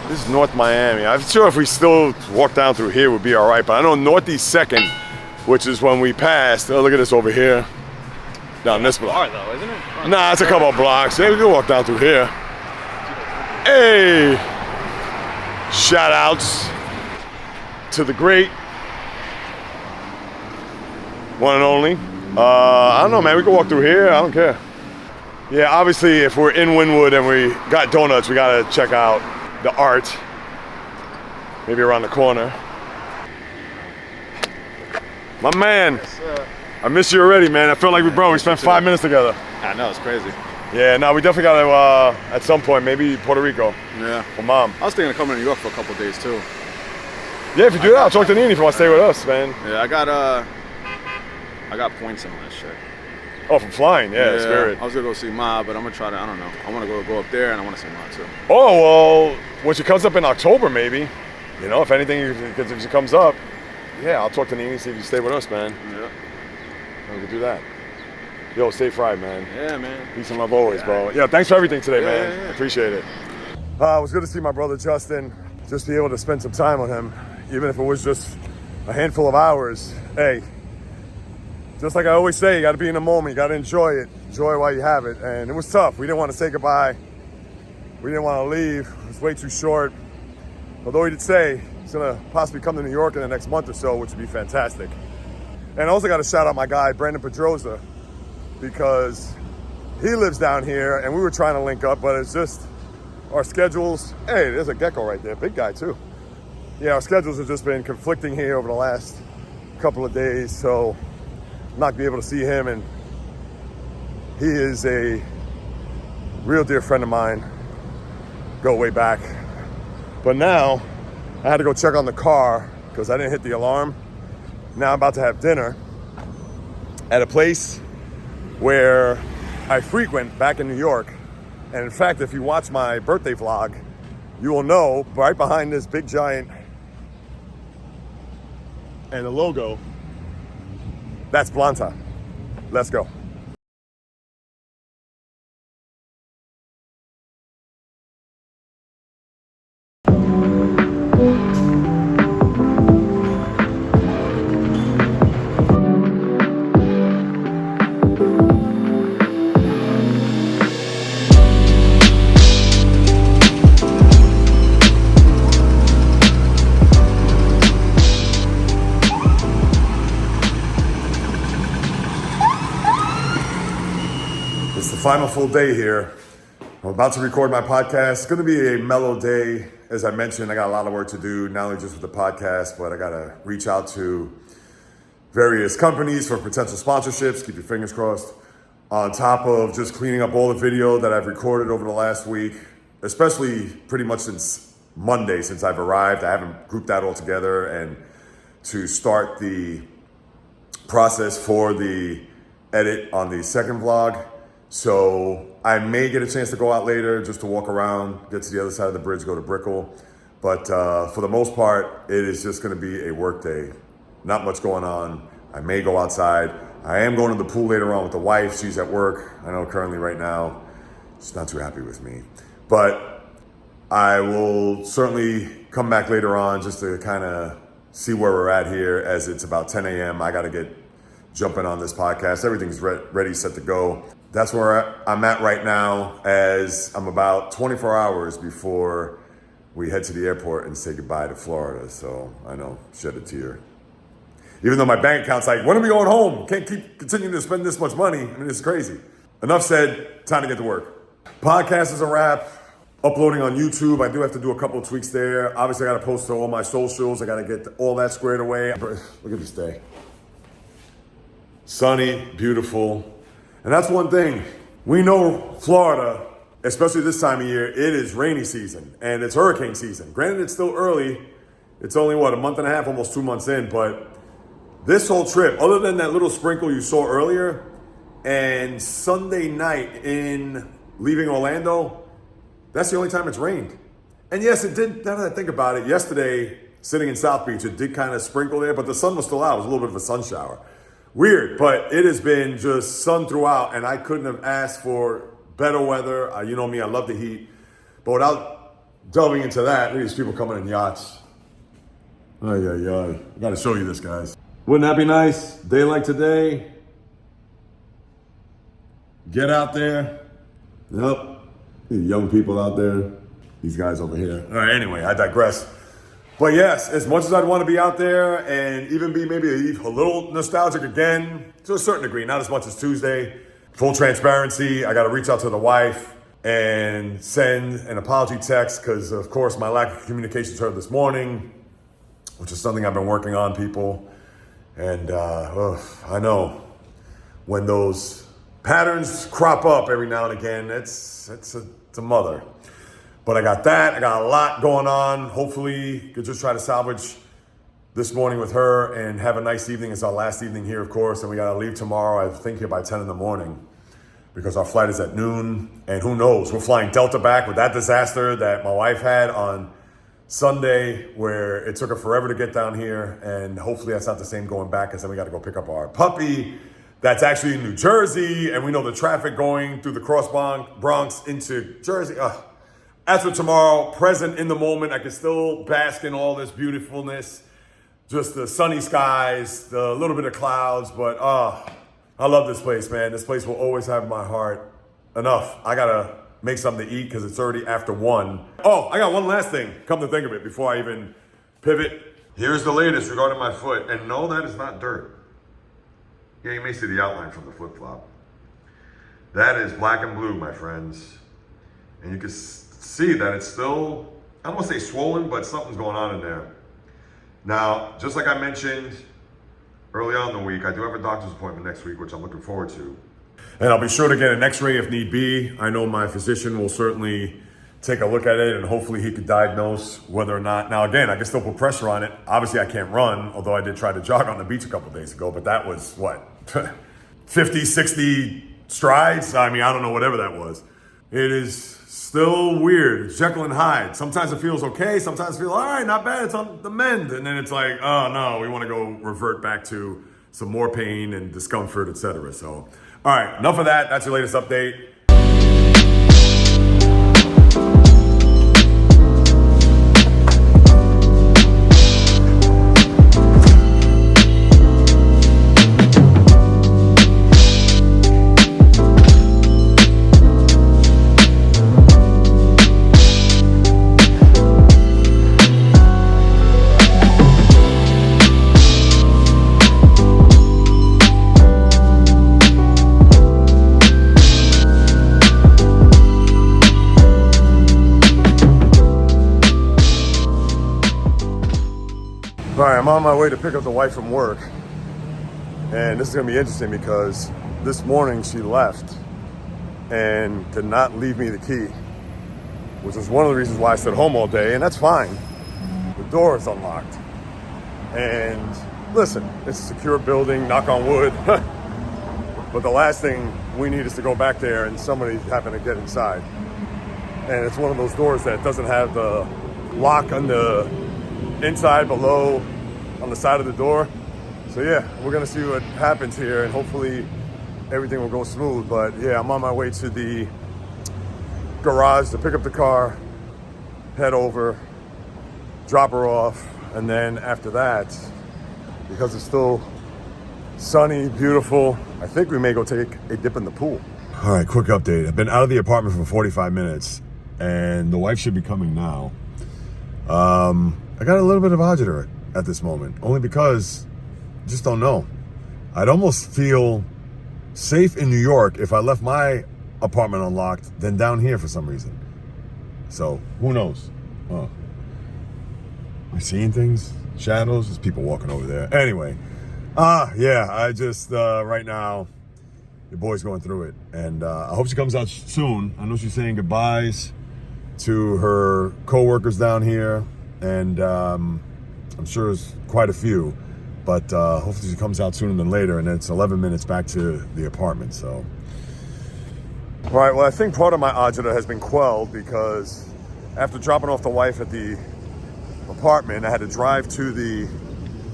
A: this is North Miami. I'm sure if we still walk down through here, we'd be all right, but I know Northeast 2nd, which is when we passed. Oh, look at this over here. Down this block.
C: Though, isn't it?
A: Nah, it's a couple of blocks. Yeah, we can walk down through here. Hey! Shout outs to the great one and only. I don't know, man. We can walk through here. I don't care. Yeah, obviously, if we're in Wynwood and we got donuts, we gotta check out the art. Maybe around the corner. My man.
C: Yes,
A: I miss you already, man. I felt like we spent 5 minutes together.
C: I know, it's crazy.
A: Yeah, no, we definitely got to, at some point, maybe Puerto Rico.
C: Yeah.
A: For Mom.
C: I was thinking of coming to New York for a couple of days, too.
A: Yeah, if you do that, I'll talk to Nene if you want to stay with us, man.
C: Yeah, I got points in that shit.
A: Oh, from flying, yeah, Spirit.
C: I was going to go see Ma, but I'm going to try to, I don't know. I want to go up there and I want to see Ma, too.
A: Oh, well, when she comes up in October, maybe. You know, if anything, because if she comes up, yeah, I'll talk to Nene and see if you stay with us, man.
C: Yeah.
A: We can do that. Yo, stay fried, man.
C: Yeah, man.
A: Peace and love always, bro. Yeah, thanks for everything today, man.
C: Yeah.
A: Appreciate it. It was good to see my brother Justin. Just be able to spend some time with him, even if it was just a handful of hours. Hey, just like I always say, you got to be in the moment. You got to enjoy it. Enjoy while you have it. And it was tough. We didn't want to say goodbye. We didn't want to leave. It was way too short. Although he did say he's going to possibly come to New York in the next month or so, which would be fantastic. And I also got to shout out my guy, Brandon Pedroza, because he lives down here and we were trying to link up, but it's just our schedules. Hey, there's a gecko right there, big guy too. Yeah, our schedules have just been conflicting here over the last couple of days, so I'm not gonna be able to see him, and he is a real dear friend of mine, go way back. But now I had to go check on the car because I didn't hit the alarm. Now I'm about to have dinner at a place where I frequent back in New York. And in fact, if you watch my birthday vlog, you will know right behind this big giant and the logo, that's Blanta. Let's go. final full day here. I'm about to record my podcast. It's going to be a mellow day. As I mentioned, I got a lot of work to do, not only just with the podcast, but I got to reach out to various companies for potential sponsorships. Keep your fingers crossed. On top of just cleaning up all the video that I've recorded over the last week, especially pretty much since Monday, since I've arrived. I haven't grouped that all together, and to start the process for the edit on the second vlog. So I may get a chance to go out later just to walk around, get to the other side of the bridge, go to Brickell. But for the most part, it is just going to be a work day. Not much going on. I may go outside. I am going to the pool later on with the wife. She's at work. I know currently right now, she's not too happy with me. But I will certainly come back later on just to kind of see where we're at here, as it's about 10 a.m. I got to get jumping on this podcast. Everything's ready, set to go. That's where I'm at right now, as I'm about 24 hours before we head to the airport and say goodbye to Florida. So I know, shed a tear. Even though my bank account's like, when are we going home? Can't keep continuing to spend this much money. I mean, it's crazy. Enough said, time to get to work. Podcast is a wrap. Uploading on YouTube. I do have to do a couple of tweaks there. Obviously, I got to post to all my socials. I got to get all that squared away. Look at this day. Sunny, beautiful. And that's one thing. We know Florida, especially this time of year, it is rainy season and it's hurricane season. Granted, it's still early. It's only, a month and a half, almost 2 months in. But this whole trip, other than that little sprinkle you saw earlier, and Sunday night in leaving Orlando, that's the only time it's rained. And yes, it did, now that I think about it, yesterday, sitting in South Beach, it did kind of sprinkle there, but the sun was still out. It was a little bit of a sun shower. Weird, but it has been just sun throughout, and I couldn't have asked for better weather. You know me, I love the heat. But without delving into that, look at these people coming in yachts. I gotta show you this, guys. Wouldn't that be nice? Day like today. Get out there. Yep. Young people out there. These guys over here. All right, anyway, I digress. But yes, as much as I'd want to be out there and even be maybe a little nostalgic again, to a certain degree, not as much as Tuesday. Full transparency, I got to reach out to the wife and send an apology text because, of course, my lack of communication to her this morning, which is something I've been working on, people. And I know when those patterns crop up every now and again, it's a mother. But I got that. I got a lot going on. Hopefully, could just try to salvage this morning with her and have a nice evening. It's our last evening here, of course, and we got to leave tomorrow, I think, here by 10 in the morning because our flight is at noon. And who knows? We're flying Delta back with that disaster that my wife had on Sunday, where it took her forever to get down here. And hopefully that's not the same going back, because then we got to go pick up our puppy. That's actually in New Jersey, and we know the traffic going through the cross Bronx into Jersey. As for tomorrow, present in the moment, I can still bask in all this beautifulness, just the sunny skies, the little bit of clouds, but I love this place, man. This place will always have my heart. Enough. I gotta make something to eat because it's already after 1. Oh, I got one last thing, come to think of it, before I even pivot. Here's the latest regarding my foot, and no, that is not dirt. Yeah, you may see the outline from the flip-flop. That is black and blue, my friends. And you can see that it's still, I don't want to say swollen, but something's going on in there. Now, just like I mentioned early on in the week, I do have a doctor's appointment next week, which I'm looking forward to. And I'll be sure to get an x-ray if need be. I know my physician will certainly take a look at it, and hopefully he could diagnose whether or not. Now, again, I can still put pressure on it. Obviously, I can't run, although I did try to jog on the beach a couple days ago, but that was, 50, 60 strides? I mean, I don't know, whatever that was. It is still weird. It's Jekyll and Hyde. Sometimes it feels okay. Sometimes it feels, all right, not bad. It's on the mend. And then it's like, oh, no, we want to go revert back to some more pain and discomfort, etc. So, all right, enough of that. That's your latest update. I'm on my way to pick up the wife from work. And this is gonna be interesting because this morning she left and did not leave me the key, which is one of the reasons why I stayed home all day, and that's fine. The door is unlocked. And listen, it's a secure building, knock on wood. But the last thing we need is to go back there and somebody happen to get inside. And it's one of those doors that doesn't have the lock on the inside below on the side of the door. So yeah, we're gonna see what happens here and hopefully everything will go smooth. But yeah, I'm on my way to the garage to pick up the car, head over, drop her off, and then after that, because it's still sunny, beautiful, I think we may go take a dip in the pool. All right, quick update. I've been out of the apartment for 45 minutes and the wife should be coming now. I got a little bit of agita at this moment, only because I just don't know. I'd almost feel safe in New York if I left my apartment unlocked than down here for some reason. So who knows? Oh. Am I seeing things? Shadows? There's people walking over there. Anyway, yeah, I just, right now, your boy's going through it. And I hope she comes out soon. I know she's saying goodbyes to her co-workers down here. And I'm sure there's quite a few. But hopefully she comes out sooner than later. And it's 11 minutes back to the apartment, so. All right, well, I think part of my agita has been quelled because after dropping off the wife at the apartment, I had to drive to the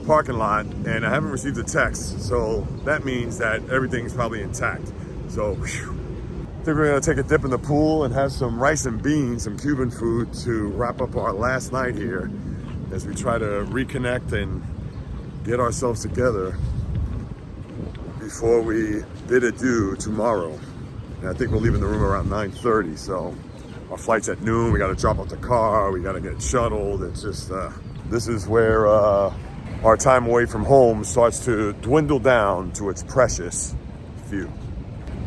A: parking lot and I haven't received a text. So that means that everything's probably intact. So whew, I think we're gonna take a dip in the pool and have some rice and beans, some Cuban food to wrap up our last night here as we try to reconnect and get ourselves together before we bid adieu tomorrow. And I think we're leaving the room around 9:30. So our flight's at noon. We got to drop off the car. We got to get shuttled. It's just, this is where our time away from home starts to dwindle down to its precious few.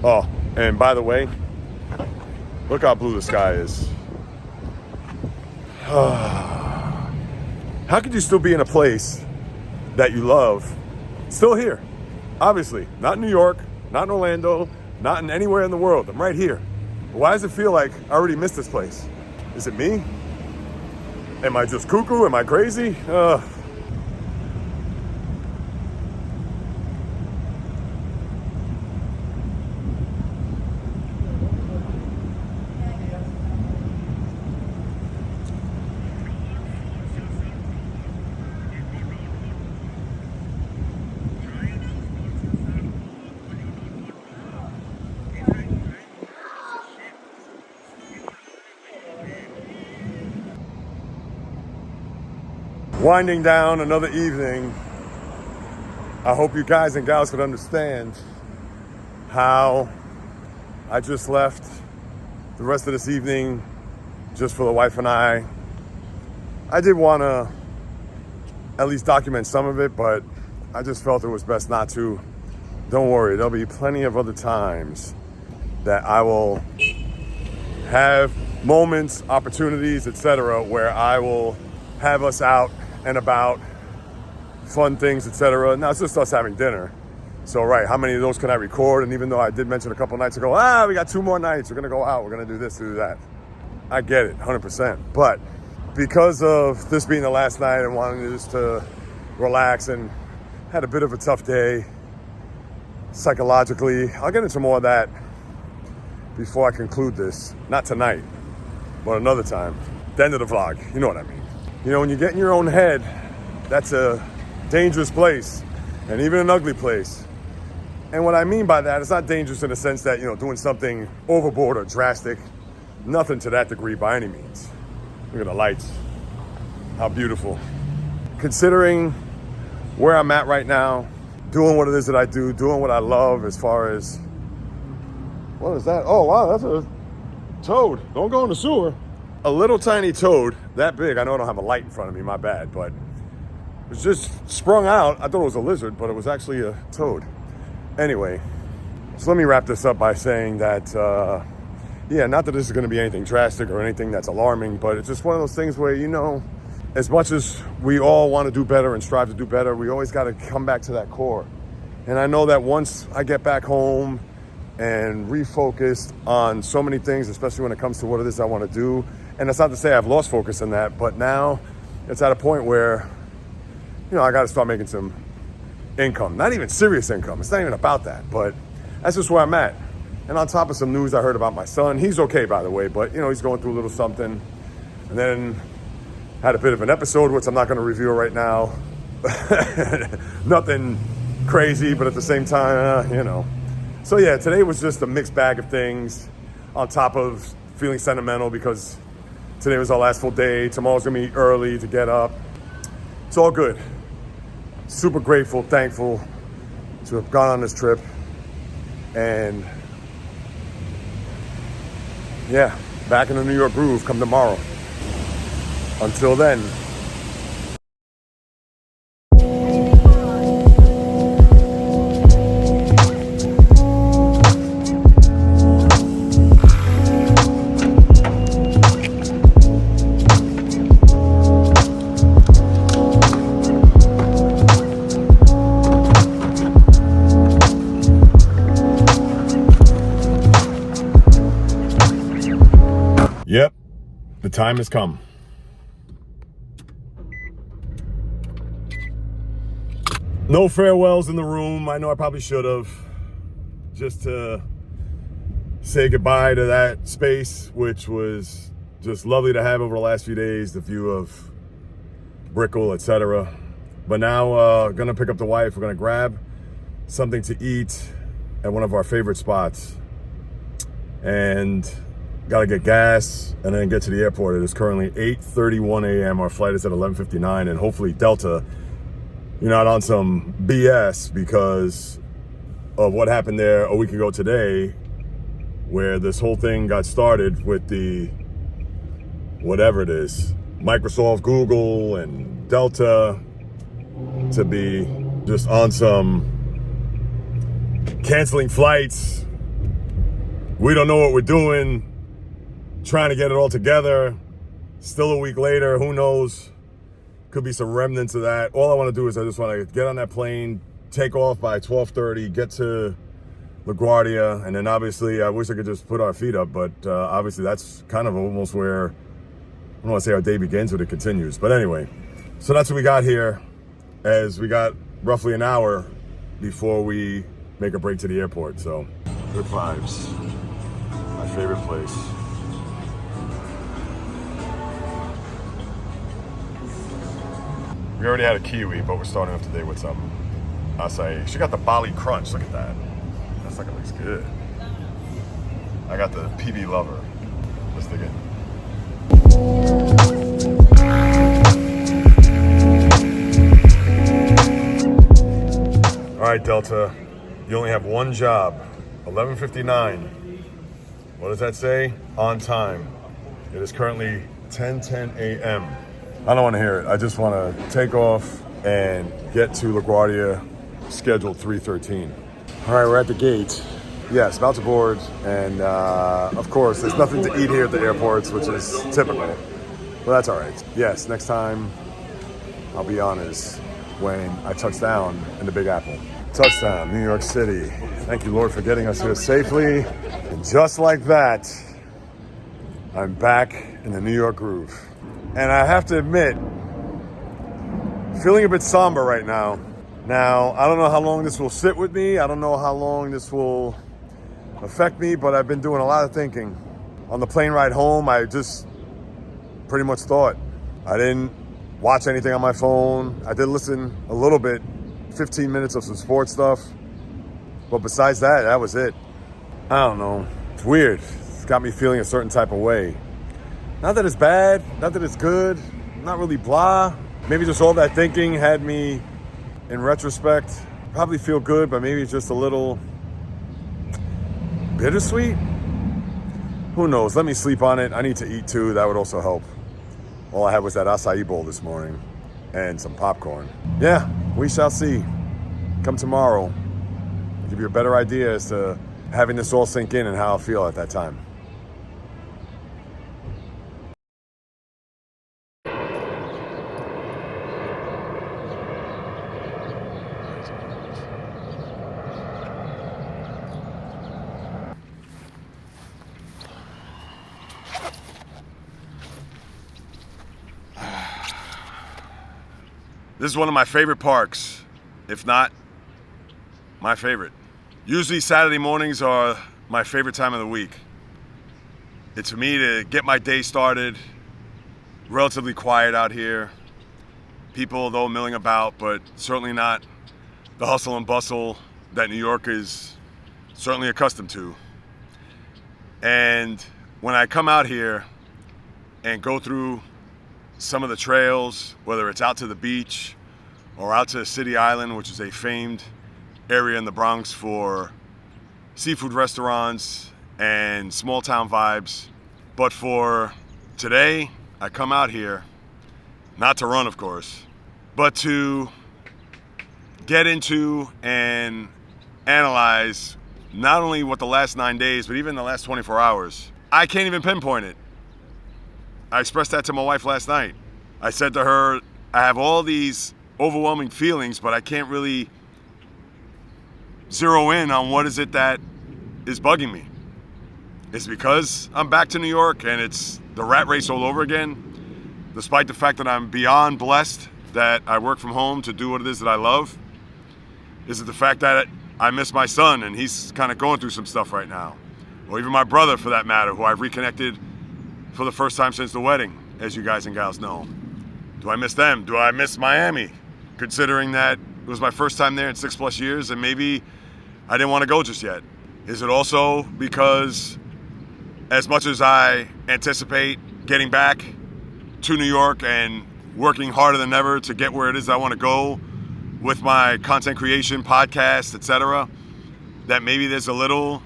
A: Oh, and by the way, look how blue the sky is. How could you still be in a place that you love, still here? Obviously, not in New York, not in Orlando, not in anywhere in the world. I'm right here. Why does it feel like I already missed this place? Is it me? Am I just cuckoo? Am I crazy? Winding down another evening. I hope you guys and gals could understand how I just left the rest of this evening just for the wife and I. I did want to at least document some of it, but I just felt it was best not to. Don't worry, there'll be plenty of other times that I will have moments, opportunities, etc., where I will have us out and about, fun things, etc. Now it's just us having dinner. So right, how many of those can I record? And even though I did mention a couple nights ago, we got 2 more nights, we're gonna go out, we're gonna do this, do that. I get it, 100%. But because of this being the last night and wanting just to relax and had a bit of a tough day psychologically, I'll get into more of that before I conclude this. Not tonight, but another time. The end of the vlog, you know what I mean. You know, when you get in your own head, that's a dangerous place, and even an ugly place. And what I mean by that, it's not dangerous in the sense that, you know, doing something overboard or drastic. Nothing to that degree by any means. Look at the lights. How beautiful. Considering where I'm at right now, doing what it is that I do, doing what I love as far as, what is that? Oh, wow, that's a toad. Don't go in the sewer. A little tiny toad, that big. I know I don't have a light in front of me, my bad, but it was just sprung out. I thought it was a lizard, but it was actually a toad. Anyway, so let me wrap this up by saying that, yeah, not that this is going to be anything drastic or anything that's alarming, but it's just one of those things where, you know, as much as we all want to do better and strive to do better, we always got to come back to that core. And I know that once I get back home and refocused on so many things, especially when it comes to what it is I want to do, and that's not to say I've lost focus in that, but now it's at a point where, you know, I got to start making some income. Not even serious income. It's not even about that, but that's just where I'm at. And on top of some news I heard about my son, he's okay, by the way, but, you know, he's going through a little something. And then had a bit of an episode, which I'm not going to reveal right now. Nothing crazy, but at the same time, you know. So yeah, today was just a mixed bag of things, on top of feeling sentimental because today was our last full day. Tomorrow's going to be early to get up. It's all good. Super grateful, thankful to have gone on this trip. And yeah, back in the New York groove come tomorrow. Until then. Yep, the time has come. No farewells in the room. I know I probably should have. Just to say goodbye to that space, which was just lovely to have over the last few days, the view of Brickell, etc. But now, gonna pick up the wife. We're gonna grab something to eat at one of our favorite spots. And gotta get gas and then get to the airport. It is currently 8:31 a.m. Our flight is at 11:59, and hopefully Delta, you're not on some BS because of what happened there a week ago today, where this whole thing got started with the, whatever it is, Microsoft, Google, and Delta, to be just on some canceling flights. We don't know what we're doing, trying to get it all together. Still a week later, who knows? Could be some remnants of that. All I want to do is I just want to get on that plane, take off by 12:30, get to LaGuardia, and then obviously I wish I could just put our feet up, but obviously that's kind of almost where, I don't want to say our day begins, but it continues. But anyway, so that's what we got here, as we got roughly an hour before we make a break to the airport. So good vibes. My favorite place. We already had a kiwi, but we're starting off today with some acai. She got the Bali Crunch. Look at that. That's like, it looks good. I got the PB Lover. Let's dig in. All right, Delta. You only have one job. 11:59. What does that say? On time. It is currently 10:10 a.m. I don't want to hear it. I just want to take off and get to LaGuardia, scheduled 3:13. All right, we're at the gate. Yes, about to board. And of course, there's nothing to eat here at the airports, which is typical. But that's all right. Yes, next time I'll be honest when I touch down in the Big Apple. Touchdown, New York City. Thank you, Lord, for getting us here safely. And just like that, I'm back in the New York groove. And I have to admit, feeling a bit somber right now. Now, I don't know how long this will sit with me. I don't know how long this will affect me, but I've been doing a lot of thinking. On the plane ride home, I just pretty much thought. I didn't watch anything on my phone. I did listen a little bit, 15 minutes of some sports stuff. But besides that, that was it. I don't know. It's weird. It's got me feeling a certain type of way. Not that it's bad, not that it's good, not really blah. Maybe just all that thinking had me, in retrospect, probably feel good, but maybe just a little bittersweet. Who knows? Let me sleep on it. I need to eat too. That would also help. All I had was that acai bowl this morning and some popcorn. Yeah, we shall see. Come tomorrow. I'll give you a better idea as to having this all sink in and how I'll feel at that time. This is one of my favorite parks, if not my favorite. Usually Saturday mornings are my favorite time of the week. It's for me to get my day started, relatively quiet out here. People, though, milling about, but certainly not the hustle and bustle that New York is certainly accustomed to. And when I come out here and go through some of the trails, whether it's out to the beach or out to City Island, which is a famed area in the Bronx for seafood restaurants and small town vibes. But for today, I come out here, not to run, of course, but to get into and analyze not only what the last 9 days, but even the last 24 hours. I can't even pinpoint it. I expressed that to my wife last night. I said to her, I have all these overwhelming feelings, but I can't really zero in on what is it that is bugging me. It's because I'm back to New York and it's the rat race all over again, despite the fact that I'm beyond blessed that I work from home to do what it is that I love. Is it the fact that I miss my son and he's kind of going through some stuff right now? Or even my brother, for that matter, who I've reconnected for the first time since the wedding, as you guys and gals know. Do I miss them? Do I miss Miami? Considering that it was my first time there in 6+ years and maybe I didn't want to go just yet. Is it also because as much as I anticipate getting back to New York and working harder than ever to get where it is I want to go with my content creation, podcast, etc., that maybe there's a little,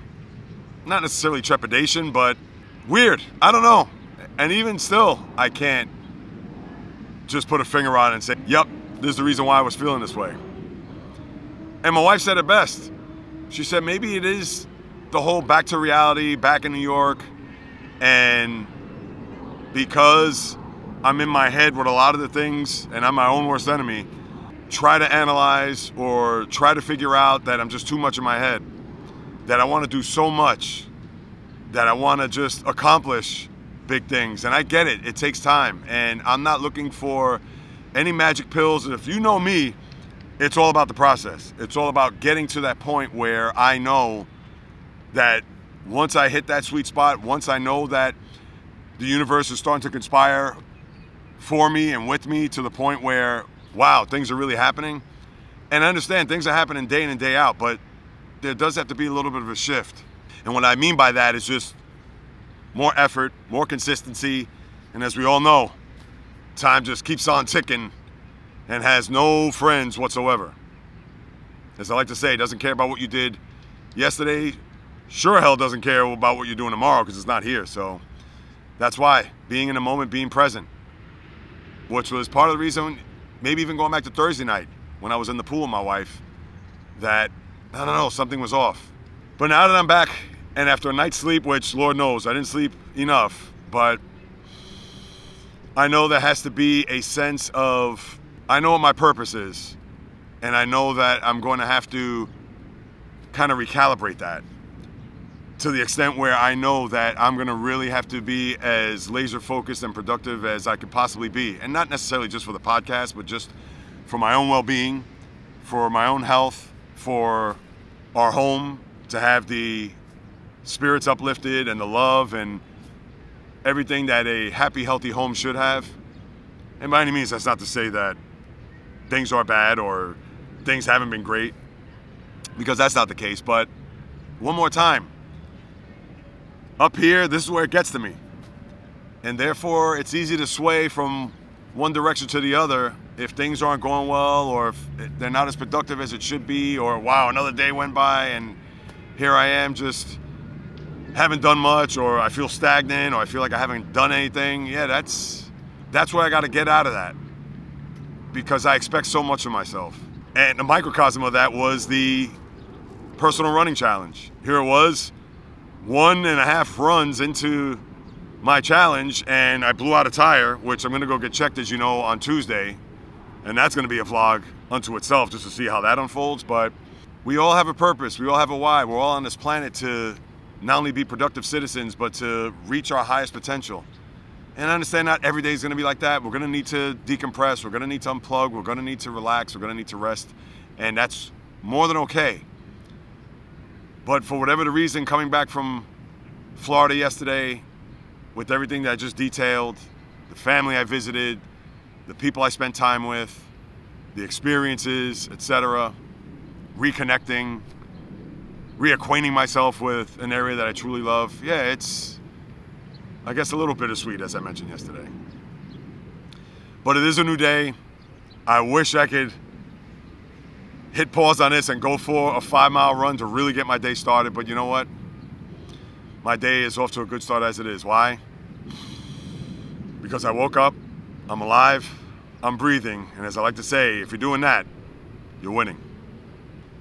A: not necessarily trepidation, but weird. I don't know. And even still, I can't just put a finger on it and say, yep, this is the reason why I was feeling this way. And my wife said it best. She said maybe it is the whole back to reality, back in New York, and because I'm in my head with a lot of the things and I'm my own worst enemy, try to analyze or try to figure out that I'm just too much in my head, that I want to do so much, that I want to just accomplish big things. And I get it, it takes time, and I'm not looking for any magic pills. If you know me, it's all about the process. It's all about getting to that point where I know that once I hit that sweet spot, once I know that the universe is starting to conspire for me and with me to the point where, wow, things are really happening. And I understand things are happening day in and day out, but there does have to be a little bit of a shift. And what I mean by that is just more effort, more consistency, and as we all know, time just keeps on ticking and has no friends whatsoever. As I like to say, it doesn't care about what you did yesterday, sure hell doesn't care about what you're doing tomorrow because it's not here. So that's why being in the moment, being present, which was part of the reason, maybe even going back to Thursday night when I was in the pool with my wife, that, I don't know, something was off. But now that I'm back and after a night's sleep, which Lord knows I didn't sleep enough, but I know there has to be a sense of, I know what my purpose is, and I know that I'm going to have to kind of recalibrate that to the extent where I know that I'm going to really have to be as laser focused and productive as I could possibly be. And not necessarily just for the podcast, but just for my own well-being, for my own health, for our home, to have the spirits uplifted and the love and everything that a happy, healthy home should have. And by any means, that's not to say that things are bad or things haven't been great, because that's not the case. But one more time, up here, this is where it gets to me. And therefore, it's easy to sway from one direction to the other if things aren't going well, or if they're not as productive as it should be, or wow, another day went by and here I am just haven't done much, or I feel stagnant, or I feel like I haven't done anything. Yeah, that's where I got to get out of that, because I expect so much of myself. And the microcosm of that was the personal running challenge. Here it was, 1.5 runs into my challenge, and I blew out a tire, which I'm going to go get checked, as you know, on Tuesday. And that's going to be a vlog unto itself, just to see how that unfolds. But we all have a purpose. We all have a why. We're all on this planet to not only be productive citizens, but to reach our highest potential. And I understand not every day is going to be like that. We're going to need to decompress. We're going to need to unplug. We're going to need to relax. We're going to need to rest. And that's more than okay. But for whatever the reason, coming back from Florida yesterday with everything that I just detailed, the family I visited, the people I spent time with, the experiences, etc., reconnecting, reacquainting myself with an area that I truly love. Yeah, it's, I guess, a little bittersweet, as I mentioned yesterday. But it is a new day. I wish I could hit pause on this and go for a 5-mile run to really get my day started. But you know what? My day is off to a good start as it is. Why? Because I woke up, I'm alive, I'm breathing. And as I like to say, if you're doing that, you're winning.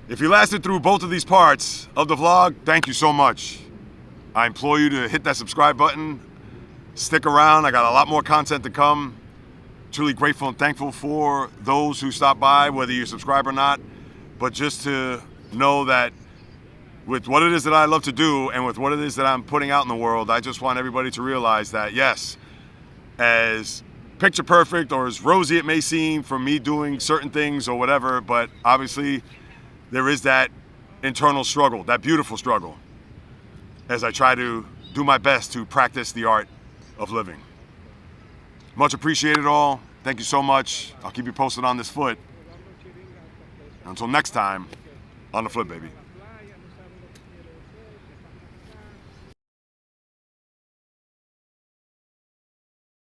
A: If you lasted through both of these parts of the vlog, thank you so much. I implore you to hit that subscribe button. Stick around. I got a lot more content to come. Truly grateful and thankful for those who stop by, whether you subscribe or not. But just to know that with what it is that I love to do and with what it is that I'm putting out in the world, I just want everybody to realize that, yes, as picture perfect or as rosy it may seem from me doing certain things or whatever, but obviously there is that internal struggle, that beautiful struggle, as I try to do my best to practice the art of living. Much appreciated all. Thank you so much. I'll keep you posted on this foot. Until next time, on the flip, baby.